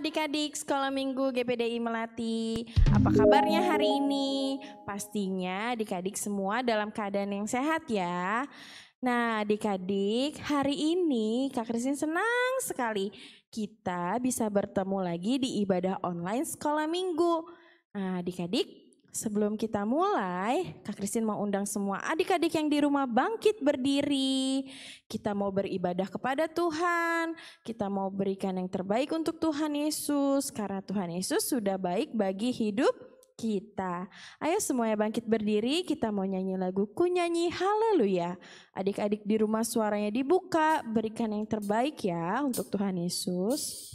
adik-adik Sekolah Minggu GPDI Melati. Apa kabarnya hari ini? Pastinya adik-adik semua dalam keadaan yang sehat ya. Nah adik-adik, hari ini Kak Christine senang sekali kita bisa bertemu lagi di ibadah online Sekolah Minggu. Nah adik-adik, sebelum kita mulai, Kak Christine mau undang semua adik-adik yang di rumah bangkit berdiri. Kita mau beribadah kepada Tuhan, kita mau berikan yang terbaik untuk Tuhan Yesus, karena Tuhan Yesus sudah baik bagi hidup kita. Ayo semuanya bangkit berdiri, kita mau nyanyi lagu Ku Nyanyi Haleluya. Adik-adik di rumah suaranya dibuka, berikan yang terbaik ya untuk Tuhan Yesus.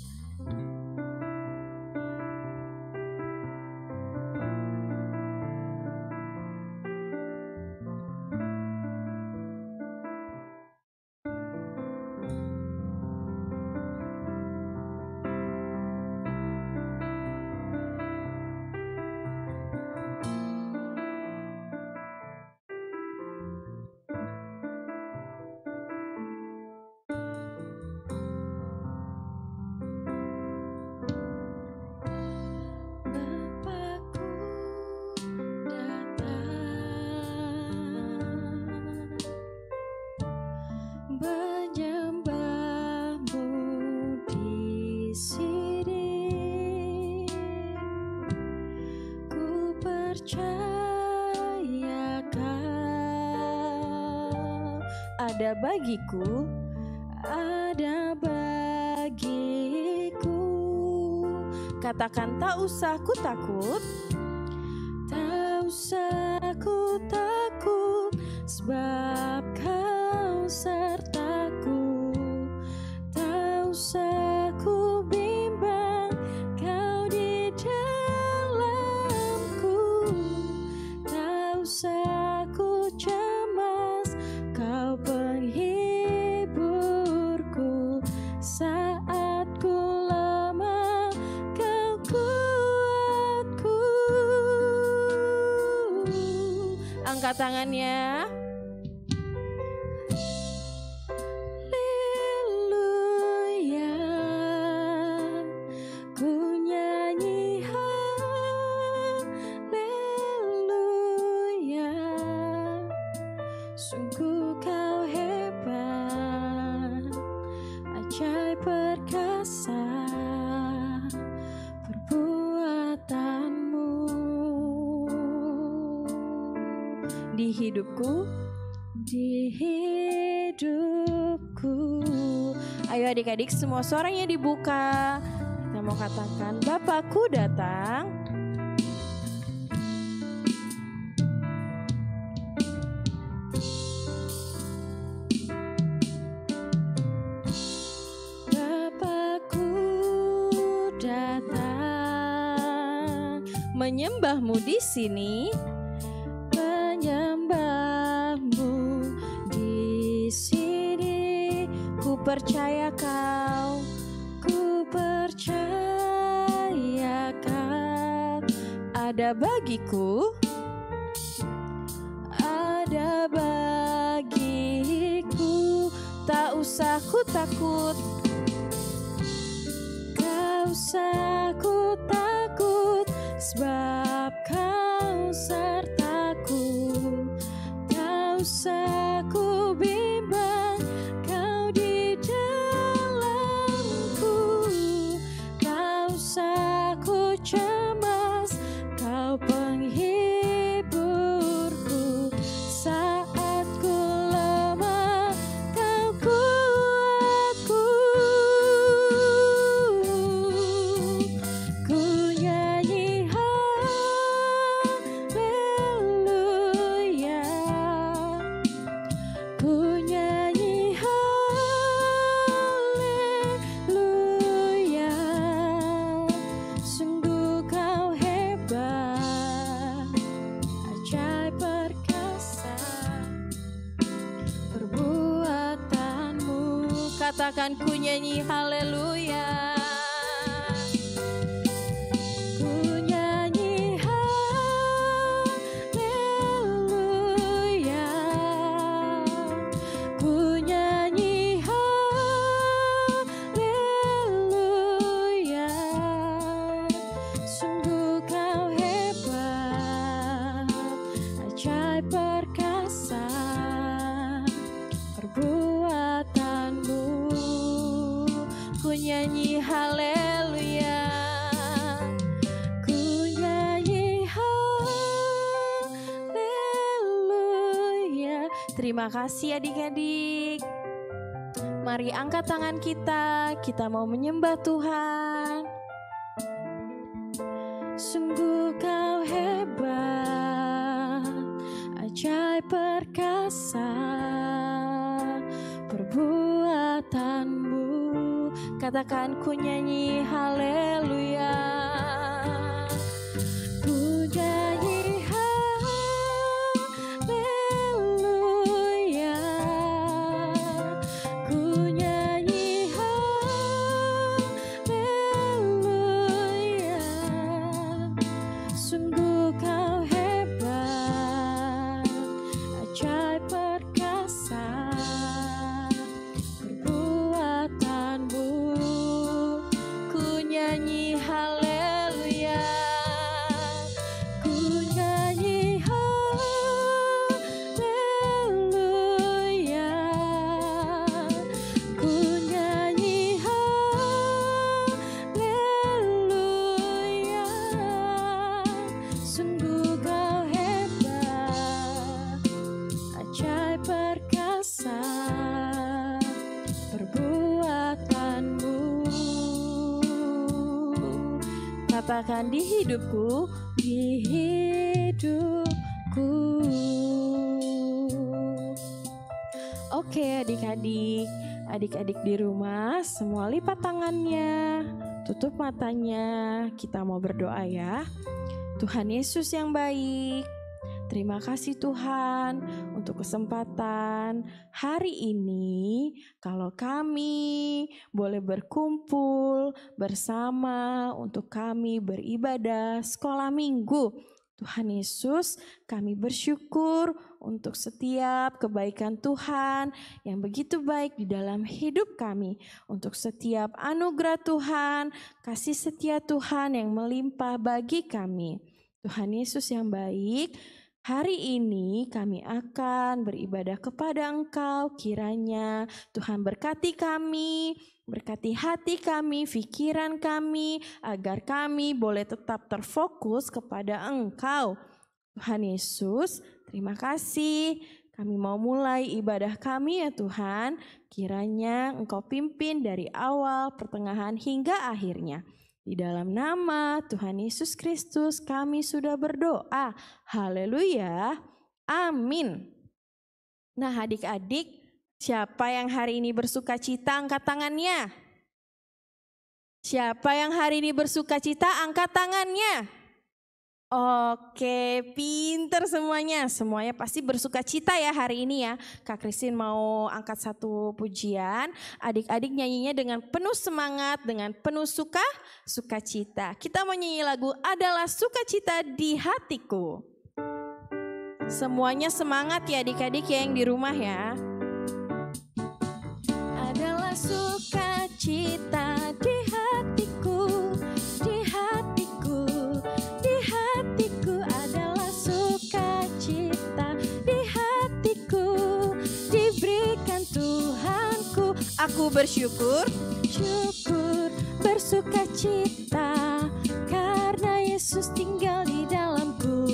Ada bagiku, ada bagiku. Katakan tak usah ku takut, tak usah ku takut, sebab kau sertaku. Tak usah ku bimbang, kau di dalamku. Tak usah ku cemas, kau penghiburku. Saat ku lemah, kau kuatku. Angkat tangannya. Haleluya, ku nyanyi haleluya. Sungguh kau hebat, ajaib perkasa perbuatanmu di hidupku, di hidupku. Ayo adik-adik semua suaranya dibuka. Kita mau katakan Bapakku datang. Menyembahmu di sini, menyembahmu di sini. Ku percaya kau, ku percaya kau. Ada bagiku, ada bagiku. Tak usah ku takut, tak usah ku takut, sebab kau sertaku. Tak usah ku bimbang, kau di dalamku. Tak usah ku cemas, kau penghiburku. Saat ku lemah, kau kuatku. Ku nyanyi haleluya, ku nyanyi haleluya. Sungguh kau hebat, ajaib perkasa perbuatanmu. Katakan ku nyanyi haleluya. ajaib perkasa perbuatanmu. Ku nyanyi haleluya, ku nyanyi haleluya. Terima kasih adik-adik. Mari angkat tangan kita mau menyembah Tuhan. Sungguh kau hebat, ajaib perkasa perbuatanmu. Katakan, ku nyanyi haleluya, ku nyanyi haleluya, ku nyanyi haleluya. Sungguh kau hebat, ajaib perkasa perbuatanmu. Ku nyanyi haleluya, ku nyanyi haleluya, ku nyanyi haleluya. Sungguh kau hebat, ajaib perkasa perbuatanmu. Katakan, di hidupku, di hidupku. Oke adik-adik di rumah semua lipat tangannya, tutup matanya, kita mau berdoa ya. Tuhan Yesus yang baik, terima kasih Tuhan untuk kesempatan hari ini kalau kami boleh berkumpul bersama untuk kami beribadah sekolah minggu. Tuhan Yesus, kami bersyukur untuk setiap kebaikan Tuhan yang begitu baik di dalam hidup kami, untuk setiap anugerah Tuhan, kasih setia Tuhan yang melimpah bagi kami. Tuhan Yesus yang baik, hari ini kami akan beribadah kepada Engkau. Kiranya Tuhan berkati kami, berkati hati kami, pikiran kami, agar kami boleh tetap terfokus kepada Engkau. Tuhan Yesus, terima kasih. Kami mau mulai ibadah kami ya Tuhan. Kiranya Engkau pimpin dari awal, pertengahan hingga akhirnya. Di dalam nama Tuhan Yesus Kristus kami sudah berdoa. Haleluya. Amin. Nah adik-adik, siapa yang hari ini bersuka cita angkat tangannya? Siapa yang hari ini bersuka cita angkat tangannya? Oke, pinter semuanya. Semuanya pasti bersuka cita ya hari ini ya. Kak Christine mau angkat satu pujian. Adik-adik nyanyinya dengan penuh semangat, dengan penuh sukacita. Kita mau nyanyi lagu Adalah Sukacita di Hatiku. Semuanya semangat ya adik-adik yang di rumah ya. Adalah sukacita di hatiku, di hatiku, di hatiku. Adalah sukacita di hatiku, diberikan Tuhanku. Aku bersyukur, bersukacita karena Yesus tinggal di dalamku.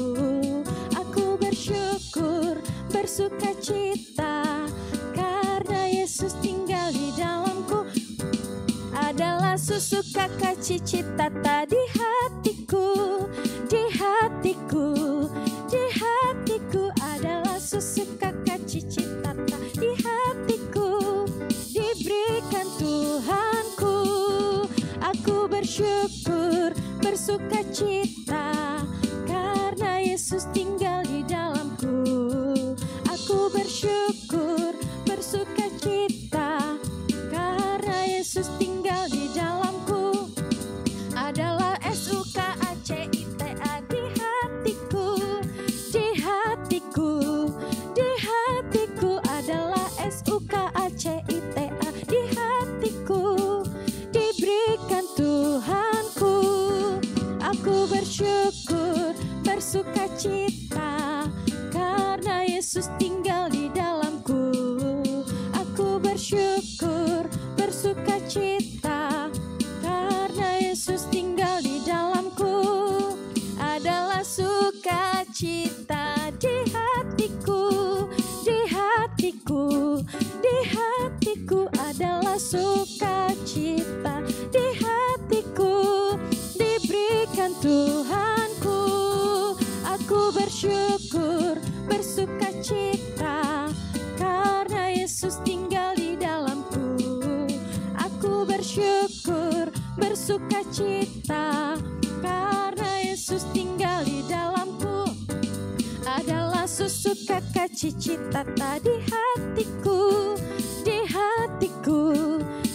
Aku bersyukur, bersukacita karena Yesus tinggal di dalamku. Adalah susu kakak cicita di hatiku, di hatiku, di hatiku. Adalah susu kakak cicita di hatiku, diberikan Tuhanku. Aku bersyukur, bersukacita karena Yesus tinggal di dalamku. Aku bersyukur, bersukacita karena Yesus tinggal di dalamku. Adalah SUKACITA di hatiku, di hatiku, di hatiku. Adalah SUKACITA di hatiku, diberikan Tuhanku. Aku bersyukur, bersukacita karena Yesus tinggal di dalamku. Aku bersyukur, bersuka cita, karena Yesus tinggal di dalamku. Adalah sukacita di hatiku, di hatiku, di hatiku adalah sukacita di hatiku, diberikan Tuhanku. Aku bersyukur, bersuka cita, karena Yesus tinggal di dalamku. Aku bersyukur, bersuka cita, karena Yesus tinggal di dalamku. Adalah susu kakak cicita di hatiku, di hatiku,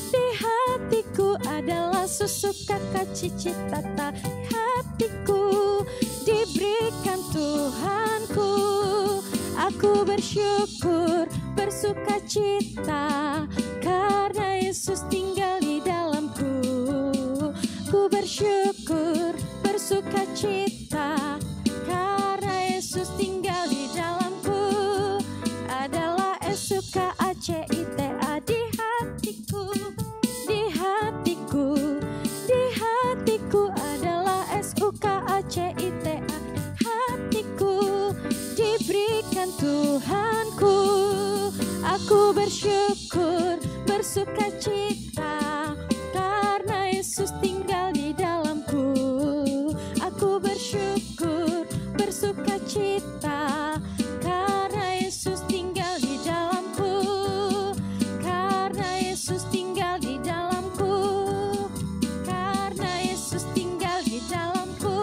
di hatiku adalah susu kakak cicita di hatiku, diberikan Tuhanku. Aku bersyukur, bersuka cita, karena Yesus tinggal di dalamku. Ku bersyukur, bersuka cita, karena Yesus tinggal di dalamku. Adalah SUKACITA di hatiku, di hatiku, di hatiku adalah SUKACITA hatiku, diberikan Tuhanku. Aku bersyukur, bersuka cita, karena Yesus tinggal di dalamku. Aku bersyukur, bersuka cita, karena Yesus tinggal di dalamku. Karena Yesus tinggal di dalamku, karena Yesus tinggal di dalamku.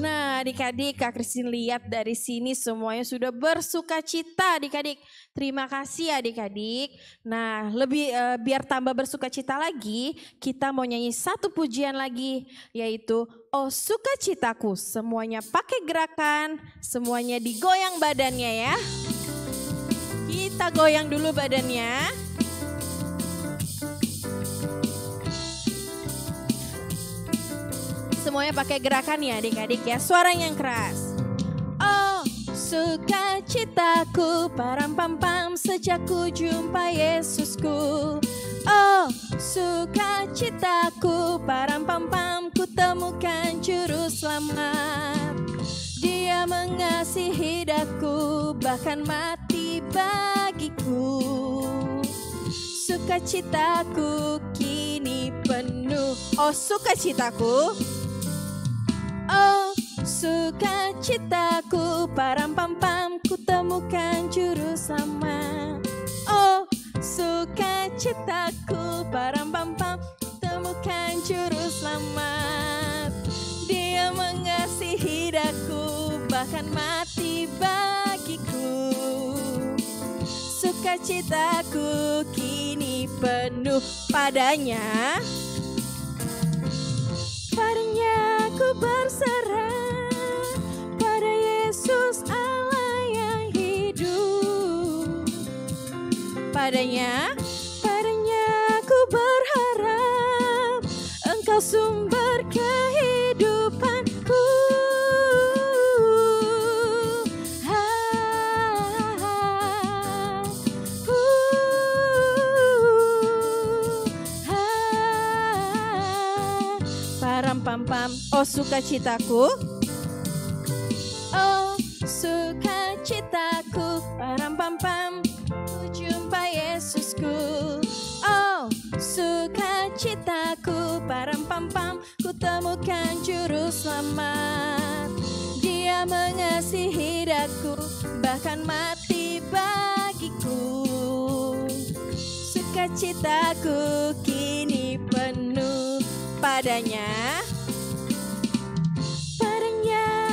Nah, adik-adik, Kak Christine lihat dari sini semuanya sudah bersuka cita, adik-adik. Terima kasih adik-adik. Nah, lebih biar tambah bersuka cita lagi, kita mau nyanyi satu pujian lagi, yaitu Oh Sukacitaku. Semuanya pakai gerakan, semuanya digoyang badannya ya. Kita goyang dulu badannya. Semuanya pakai gerakan ya adik-adik ya, suara yang keras. Oh sukacitaku, param pam pam, sejak ku jumpa Yesusku. Oh sukacitaku, param pam pam, ku temukan juru selamat. Dia mengasihi daku, bahkan mati bagiku. Sukacitaku kini penuh. Oh sukacitaku, oh sukacitaku, param pam pam, ku temukan juru selamat. Oh sukacitaku, param pam pam, temukan juru selamat. Dia mengasihi daku, bahkan mati bagiku. Sukacitaku kini penuh padanya. Padanya ku berserah, pada Yesus Allah yang hidup. Padanya ku berharap, Engkau sumber kehidupanku. Pam pam, oh sukacitaku, oh sukacitaku, param pam pam, ku jumpa Yesusku. Oh sukacitaku, param pam pam, ku temukan juru selamat. Dia mengasihi daku, bahkan mati bagiku. Sukacitaku kini penuh padanya.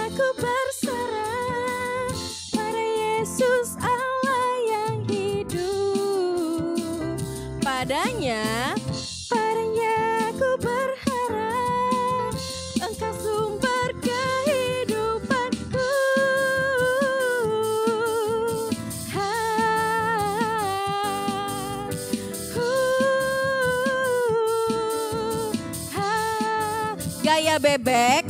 Ku berserah pada Yesus Allah yang hidup. Padanya ku berharap, Engkau sumber kehidupanku. Gaya bebek.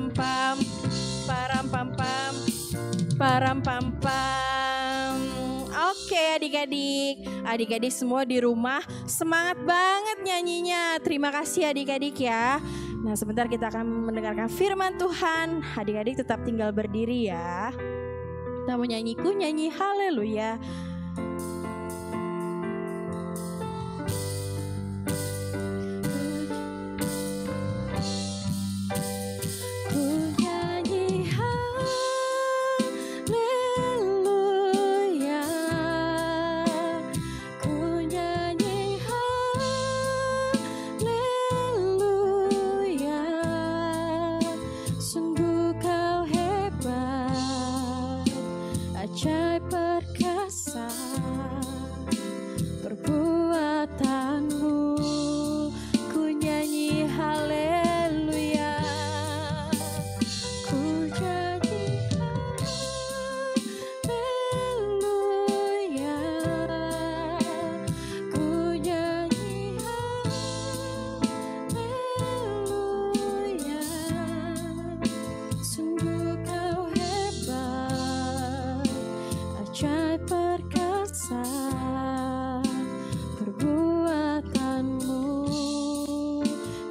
pam pam, param pam pam, param pam pam. Oke adik-adik semua di rumah semangat banget nyanyinya. Terima kasih adik-adik ya. Nah sebentar kita akan mendengarkan firman Tuhan. Adik-adik tetap tinggal berdiri ya. Kita mau nyanyi haleluya.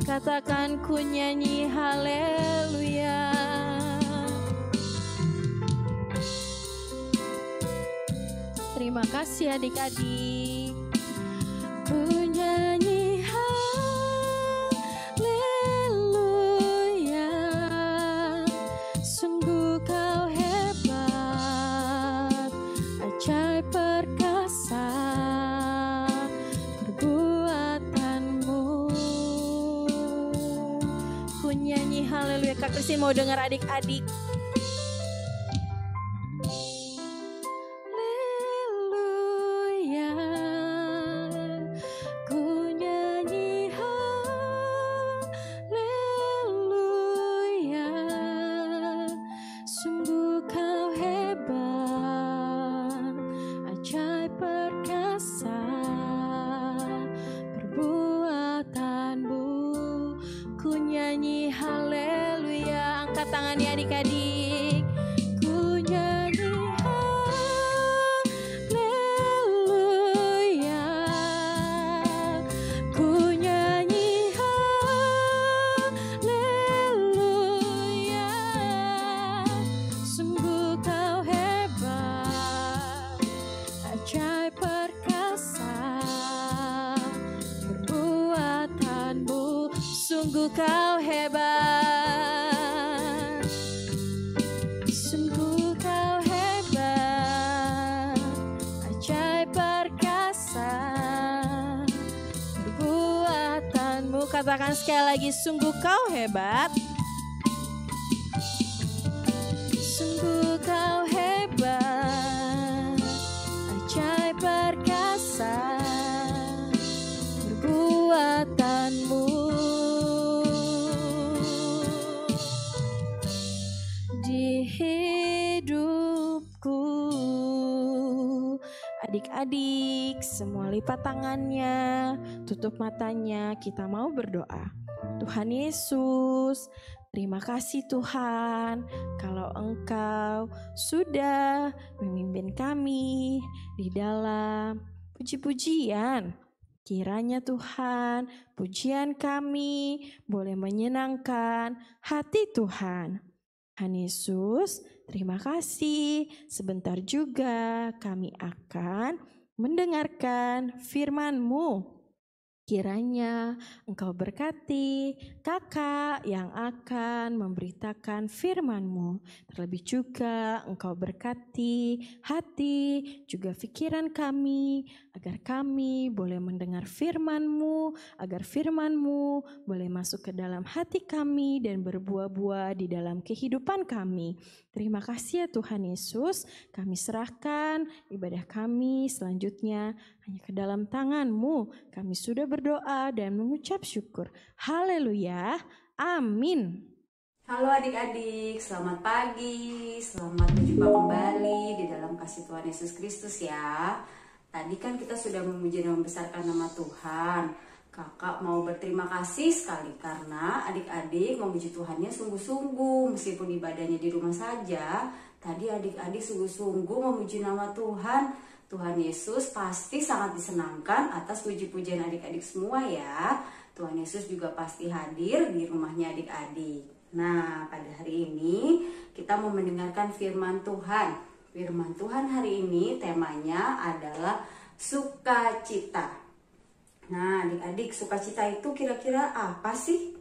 Katakan ku nyanyi haleluya. Terima kasih adik-adik. Ku nyanyi haleluya. Sungguh kau hebat, ajaib perkasa. Nyanyi haleluya. Kak Kristin mau dengar adik-adik. Haleluya. Ku nyanyi haleluya. Sungguh kau hebat, ajaib perkasa. Perbuatanmu ku nyanyi haleluya. Angkat tangannya adik-adik. Ku nyanyi haleluya. Ku nyanyi haleluya. Sungguh kau hebat, ajaib perkasa. Perbuatanmu sungguh kau hebat, sungguh kau hebat, ajaib perkasa. Perbuatanmu, katakan sekali lagi, sungguh kau hebat, sungguh kau hebat, ajaib perkasa. Perbuatanmu di hidupku. Adik-adik semua lipat tangannya, tutup matanya, kita mau berdoa. Tuhan Yesus, terima kasih Tuhan kalau Engkau sudah memimpin kami di dalam puji-pujian. Kiranya Tuhan, pujian kami boleh menyenangkan hati Tuhan. Tuhan Yesus, terima kasih. Sebentar juga kami akan mendengarkan firman-Mu. Kiranya Engkau berkati kakak yang akan memberitakan firman-Mu. Terlebih juga Engkau berkati hati juga pikiran kami, agar kami boleh mendengar firman-Mu, agar firman-Mu boleh masuk ke dalam hati kami dan berbuah-buah di dalam kehidupan kami. Terima kasih ya Tuhan Yesus, kami serahkan ibadah kami selanjutnya hanya ke dalam tangan-Mu. Kami sudah berdoa dan mengucap syukur. Haleluya, amin. Halo adik-adik, selamat pagi, selamat berjumpa kembali di dalam kasih Tuhan Yesus Kristus ya. Tadi kan kita sudah memuji dan membesarkan nama Tuhan. Kakak mau berterima kasih sekali karena adik-adik memuji Tuhannya sungguh-sungguh. Meskipun ibadahnya di rumah saja, tadi adik-adik sungguh-sungguh memuji nama Tuhan. Tuhan Yesus pasti sangat disenangkan atas puji-pujian adik-adik semua ya. Tuhan Yesus juga pasti hadir di rumahnya adik-adik. Nah, pada hari ini kita mau mendengarkan firman Tuhan. Firman Tuhan hari ini temanya adalah sukacita. Nah, adik-adik, sukacita itu kira-kira apa sih?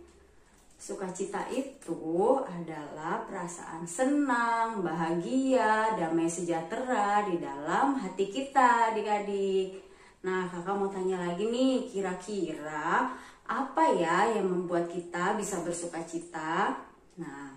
Sukacita itu adalah perasaan senang, bahagia, damai sejahtera di dalam hati kita, adik-adik. Nah, kakak mau tanya lagi nih, kira-kira apa ya yang membuat kita bisa bersukacita? Nah,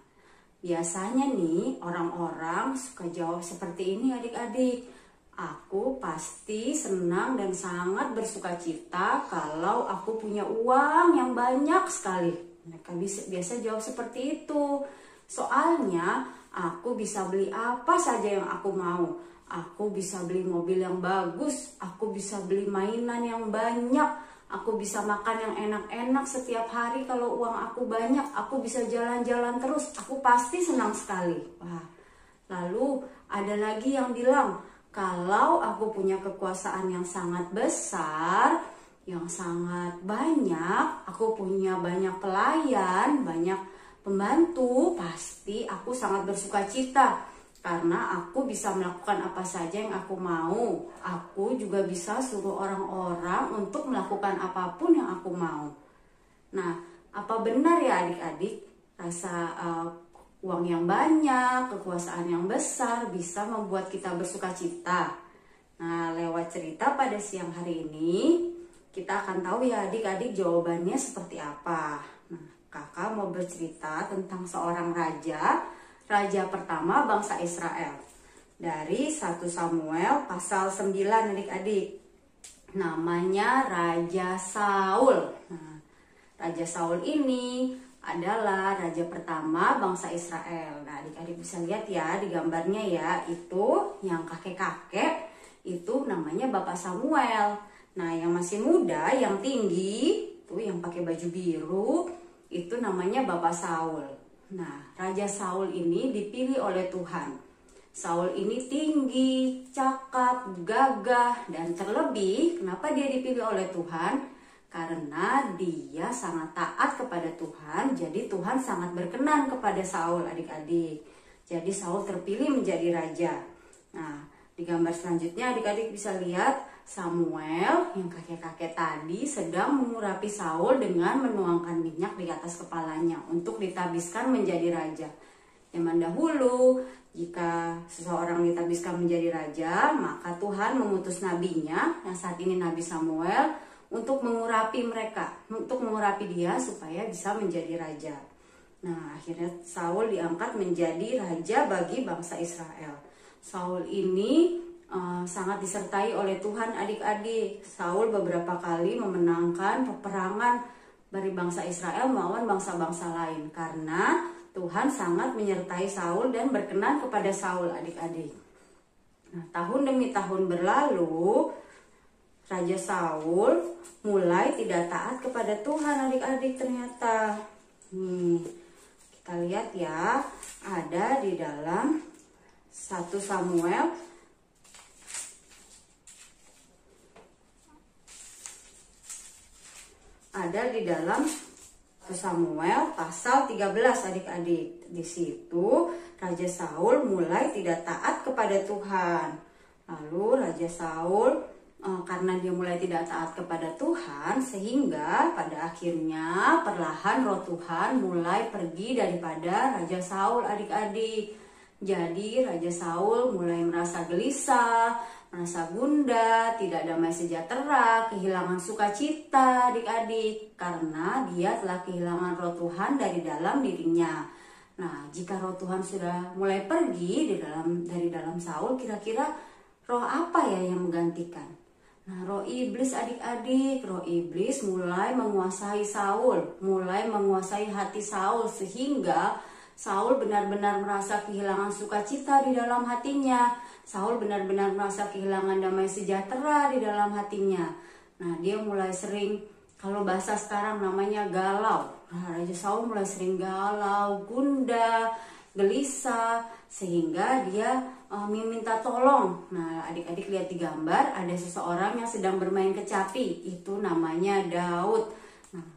biasanya nih orang-orang suka jawab seperti ini, adik-adik. Aku pasti senang dan sangat bersukacita kalau aku punya uang yang banyak sekali. Mereka biasa jawab seperti itu. Soalnya aku bisa beli apa saja yang aku mau. Aku bisa beli mobil yang bagus. Aku bisa beli mainan yang banyak. Aku bisa makan yang enak-enak setiap hari kalau uang aku banyak. Aku bisa jalan-jalan terus. Aku pasti senang sekali. Wah. Lalu ada lagi yang bilang, kalau aku punya kekuasaan yang sangat besar, yang sangat banyak, aku punya banyak pelayan, banyak pembantu, pasti aku sangat bersukacita. Karena aku bisa melakukan apa saja yang aku mau. Aku juga bisa suruh orang-orang untuk melakukan apapun yang aku mau. Nah, apa benar ya adik-adik? Rasa uang yang banyak, kekuasaan yang besar bisa membuat kita bersukacita. Nah, lewat cerita pada siang hari ini, kita akan tahu ya adik-adik jawabannya seperti apa. Nah, kakak mau bercerita tentang seorang raja, raja pertama bangsa Israel. Dari 1 Samuel pasal 9 adik-adik. Namanya Raja Saul. Nah, Raja Saul ini adalah raja pertama bangsa Israel. Nah, adik-adik bisa lihat ya di gambarnya ya, itu yang kakek-kakek itu namanya Bapak Samuel. Nah, yang masih muda, yang tinggi, tuh yang pakai baju biru, itu namanya Bapak Saul. Nah, Raja Saul ini dipilih oleh Tuhan. Saul ini tinggi, cakap, gagah, dan terlebih, kenapa dia dipilih oleh Tuhan? Karena dia sangat taat kepada Tuhan, jadi Tuhan sangat berkenan kepada Saul, adik-adik. Jadi Saul terpilih menjadi raja. Nah, di gambar selanjutnya adik-adik bisa lihat Samuel yang kakek-kakek tadi sedang mengurapi Saul dengan menuangkan minyak di atas kepalanya untuk ditabiskan menjadi raja. Zaman dahulu, jika seseorang ditabiskan menjadi raja, maka Tuhan mengutus nabinya, yang saat ini Nabi Samuel, untuk mengurapi mereka, untuk mengurapi dia supaya bisa menjadi raja. Nah, akhirnya Saul diangkat menjadi raja bagi bangsa Israel. Saul ini sangat disertai oleh Tuhan adik-adik. Saul beberapa kali memenangkan peperangan dari bangsa Israel melawan bangsa-bangsa lain. Karena Tuhan sangat menyertai Saul dan berkenan kepada Saul adik-adik. Nah, tahun demi tahun berlalu, Raja Saul mulai tidak taat kepada Tuhan adik-adik ternyata. Nih, kita lihat ya, ada di dalam 1 Samuel pasal 13 adik-adik. Di situ Raja Saul mulai tidak taat kepada Tuhan. Lalu Raja Saul karena dia mulai tidak taat kepada Tuhan, sehingga pada akhirnya perlahan roh Tuhan mulai pergi daripada Raja Saul adik-adik. Jadi Raja Saul mulai merasa gelisah, merasa gundah, tidak damai sejahtera, kehilangan sukacita adik-adik, karena dia telah kehilangan roh Tuhan dari dalam dirinya. Nah, jika roh Tuhan sudah mulai pergi dari dalam Saul, kira-kira roh apa ya yang menggantikan? Nah, roh iblis adik-adik, roh iblis mulai menguasai Saul, mulai menguasai hati Saul, sehingga Saul benar-benar merasa kehilangan sukacita di dalam hatinya. Saul benar-benar merasa kehilangan damai sejahtera di dalam hatinya. Nah, dia mulai sering Kalau bahasa sekarang namanya galau. Nah, Raja Saul mulai sering galau, gundah, gelisah, sehingga dia meminta tolong. Nah, adik-adik lihat di gambar, ada seseorang yang sedang bermain kecapi. Itu namanya Daud. Nah,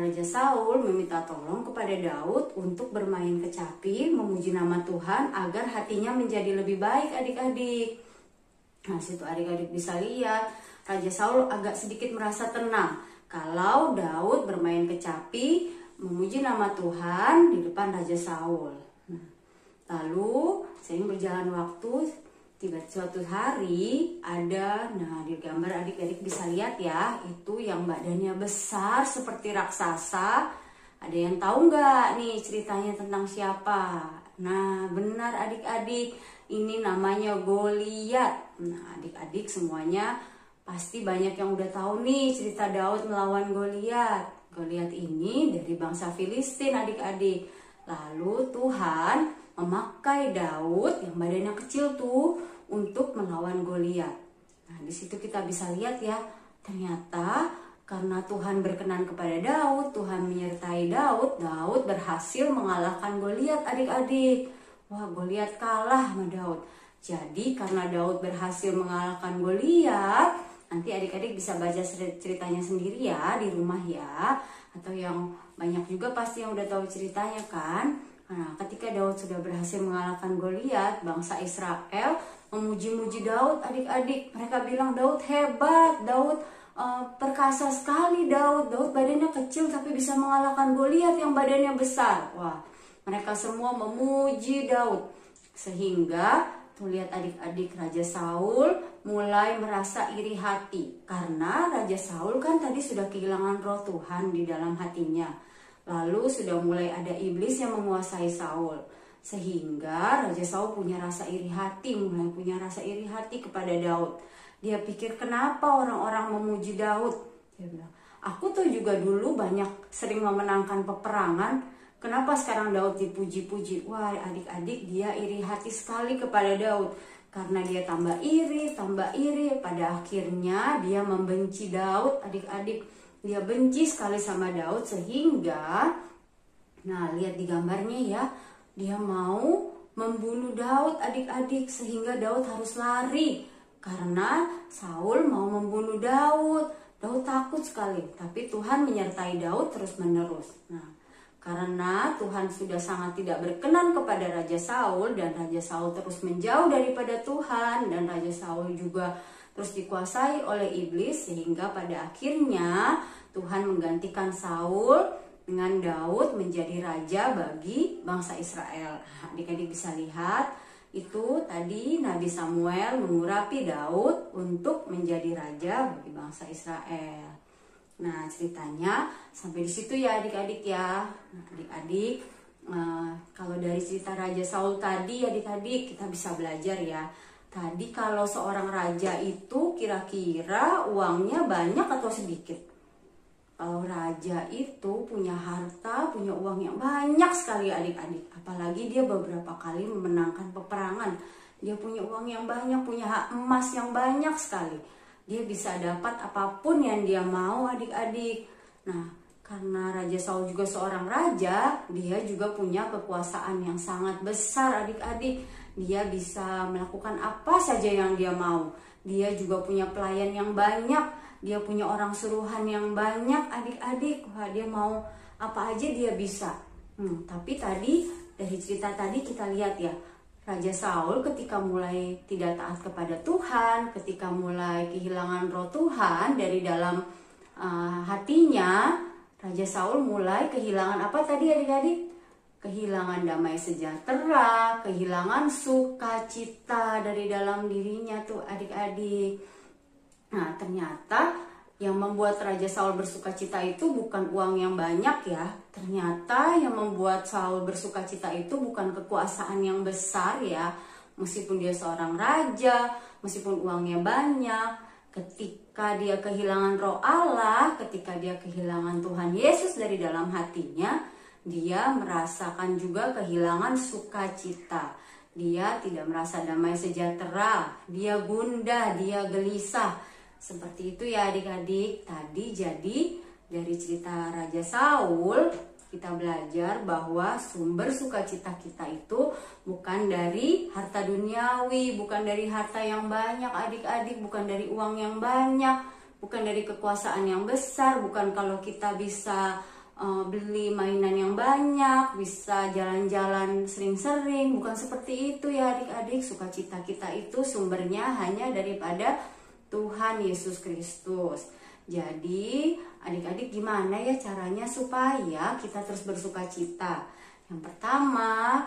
Raja Saul meminta tolong kepada Daud untuk bermain kecapi, memuji nama Tuhan agar hatinya menjadi lebih baik, adik-adik. Nah, situ adik-adik bisa lihat, Raja Saul agak sedikit merasa tenang kalau Daud bermain kecapi, memuji nama Tuhan di depan Raja Saul. Nah, lalu sering berjalan waktu, tiba suatu hari ada, nah di gambar adik-adik bisa lihat ya, itu yang badannya besar seperti raksasa. Ada yang tahu nggak nih ceritanya tentang siapa? Nah, benar adik-adik, ini namanya Goliat. Nah, adik-adik semuanya pasti banyak yang udah tahu nih cerita Daud melawan Goliat. Goliat ini dari bangsa Filistin, adik-adik. Lalu Tuhan memakai Daud yang badannya kecil tuh untuk melawan Goliat. Nah, di situ kita bisa lihat ya, ternyata karena Tuhan berkenan kepada Daud, Tuhan menyertai Daud, Daud berhasil mengalahkan Goliat, adik-adik. Wah, Goliat kalah sama Daud. Jadi karena Daud berhasil mengalahkan Goliat, nanti adik-adik bisa baca ceritanya sendiri ya di rumah ya. Atau yang banyak juga pasti yang udah tahu ceritanya kan. Nah, ketika Daud sudah berhasil mengalahkan Goliat, bangsa Israel memuji-muji Daud, adik-adik. Mereka bilang Daud hebat, Daud perkasa sekali Daud badannya kecil tapi bisa mengalahkan Goliat yang badannya besar. Wah, mereka semua memuji Daud. Sehingga tuh lihat adik-adik, Raja Saul mulai merasa iri hati. Karena Raja Saul kan tadi sudah kehilangan roh Tuhan di dalam hatinya. Lalu sudah mulai ada iblis yang menguasai Saul. Sehingga Raja Saul punya rasa iri hati, mulai punya rasa iri hati kepada Daud. Dia pikir kenapa orang-orang memuji Daud. Dia bilang, aku tuh juga dulu banyak sering memenangkan peperangan. Kenapa sekarang Daud dipuji-puji? Wah, adik-adik, dia iri hati sekali kepada Daud. Karena dia tambah iri. Pada akhirnya dia membenci Daud, adik-adik. Dia benci sekali sama Daud sehingga, nah lihat di gambarnya ya, dia mau membunuh Daud, adik-adik. Sehingga Daud harus lari. Karena Saul mau membunuh Daud. Daud takut sekali. Tapi Tuhan menyertai Daud terus-menerus. Nah, karena Tuhan sudah sangat tidak berkenan kepada Raja Saul. Dan Raja Saul terus menjauh daripada Tuhan. Dan Raja Saul juga terus dikuasai oleh iblis. Sehingga pada akhirnya Tuhan menggantikan Saul dengan Daud menjadi raja bagi bangsa Israel. Nah, adik-adik bisa lihat. Itu tadi Nabi Samuel mengurapi Daud untuk menjadi raja bagi bangsa Israel. Nah, ceritanya sampai di situ ya adik-adik ya. Nah, adik-adik, kalau dari cerita Raja Saul tadi adik-adik kita bisa belajar ya. Tadi kalau seorang raja itu kira-kira uangnya banyak atau sedikit? Kalau raja itu punya harta, punya uang yang banyak sekali adik-adik. Apalagi dia beberapa kali memenangkan peperangan. Dia punya uang yang banyak, punya emas yang banyak sekali. Dia bisa dapat apapun yang dia mau adik-adik. Nah, karena Raja Saul juga seorang raja, dia juga punya kekuasaan yang sangat besar adik-adik. Dia bisa melakukan apa saja yang dia mau. Dia juga punya pelayan yang banyak. Dia punya orang suruhan yang banyak adik-adik. Wah, dia mau apa aja dia bisa. Tapi tadi dari cerita tadi kita lihat ya, Raja Saul ketika mulai tidak taat kepada Tuhan, ketika mulai kehilangan roh Tuhan dari dalam hatinya, Raja Saul mulai kehilangan apa tadi adik-adik? Kehilangan damai sejahtera, kehilangan sukacita dari dalam dirinya tuh adik-adik. Nah, ternyata yang membuat Raja Saul bersukacita itu bukan uang yang banyak ya. Ternyata yang membuat Saul bersukacita itu bukan kekuasaan yang besar ya. Meskipun dia seorang raja, meskipun uangnya banyak, ketika dia kehilangan roh Allah, ketika dia kehilangan Tuhan Yesus dari dalam hatinya, dia merasakan juga kehilangan sukacita. Dia tidak merasa damai sejahtera, dia gundah, dia gelisah. Seperti itu ya adik-adik. Tadi jadi Dari cerita Raja Saul, kita belajar bahwa sumber sukacita kita itu bukan dari harta duniawi, bukan dari harta yang banyak adik-adik, bukan dari uang yang banyak, bukan dari kekuasaan yang besar, bukan kalau kita bisa beli mainan yang banyak, bisa jalan-jalan sering-sering, bukan seperti itu ya adik-adik. Sukacita kita itu sumbernya hanya daripada Tuhan Yesus Kristus. Jadi adik-adik gimana ya caranya supaya kita terus bersukacita? Yang pertama,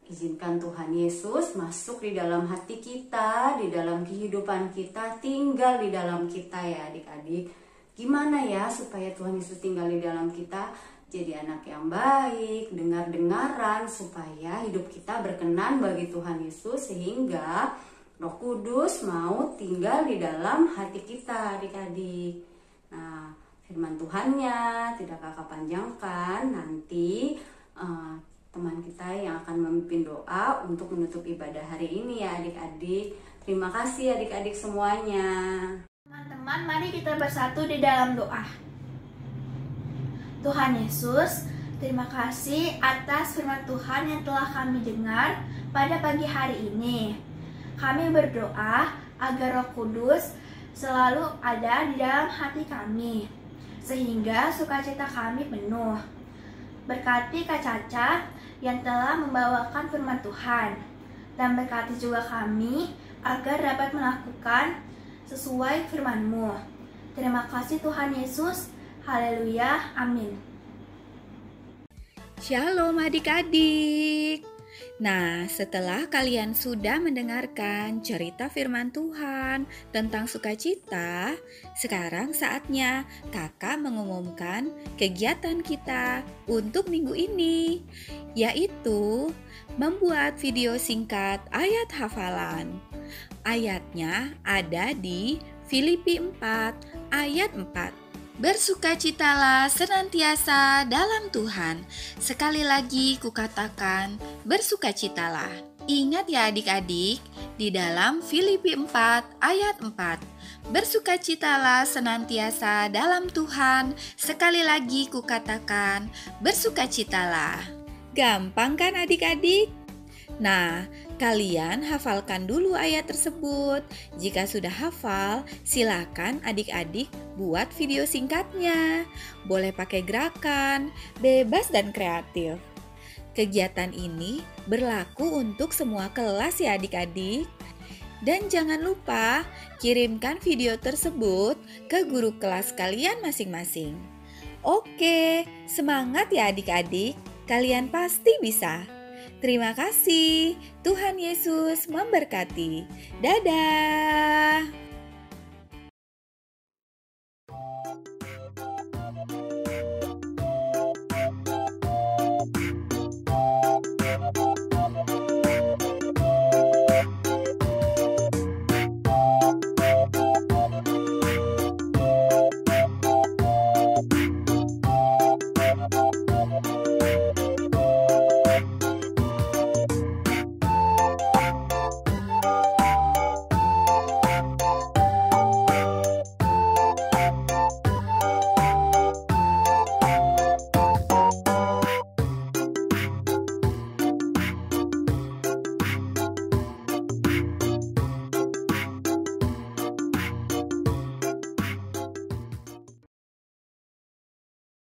izinkan Tuhan Yesus masuk di dalam hati kita, di dalam kehidupan kita, tinggal di dalam kita ya adik-adik. Gimana ya supaya Tuhan Yesus tinggal di dalam kita? Jadi anak yang baik, dengar-dengaran, supaya hidup kita berkenan bagi Tuhan Yesus, sehingga Roh Kudus mau tinggal di dalam hati kita adik-adik. Nah, firman Tuhannya tidak kakak panjangkan, nanti teman kita yang akan memimpin doa untuk menutup ibadah hari ini ya adik-adik. Terima kasih adik-adik semuanya. Teman-teman, mari kita bersatu di dalam doa. Tuhan Yesus, terima kasih atas firman Tuhan yang telah kami dengar pada pagi hari ini. Kami berdoa agar Roh Kudus selalu ada di dalam hati kami, sehingga sukacita kami penuh. Berkati Kak Caca yang telah membawakan firman Tuhan, dan berkati juga kami agar dapat melakukan sesuai firman-Mu. Terima kasih Tuhan Yesus. Haleluya. Amin. Shalom adik-adik. Nah, setelah kalian sudah mendengarkan cerita firman Tuhan tentang sukacita, sekarang saatnya kakak mengumumkan kegiatan kita untuk minggu ini, yaitu membuat video singkat ayat hafalan. Ayatnya ada di Filipi 4 ayat 4. Bersukacitalah senantiasa dalam Tuhan. Sekali lagi kukatakan, bersukacitalah. Ingat ya adik-adik, di dalam Filipi 4 ayat 4. Bersukacitalah senantiasa dalam Tuhan. Sekali lagi kukatakan, bersukacitalah. Gampang kan adik-adik? Nah, kalian hafalkan dulu ayat tersebut. Jika sudah hafal, silakan adik-adik buat video singkatnya. Boleh pakai gerakan, bebas dan kreatif. Kegiatan ini berlaku untuk semua kelas ya adik-adik. Dan jangan lupa kirimkan video tersebut ke guru kelas kalian masing-masing. Oke, semangat ya adik-adik. Kalian pasti bisa. Terima kasih. Tuhan Yesus memberkati. Dadah.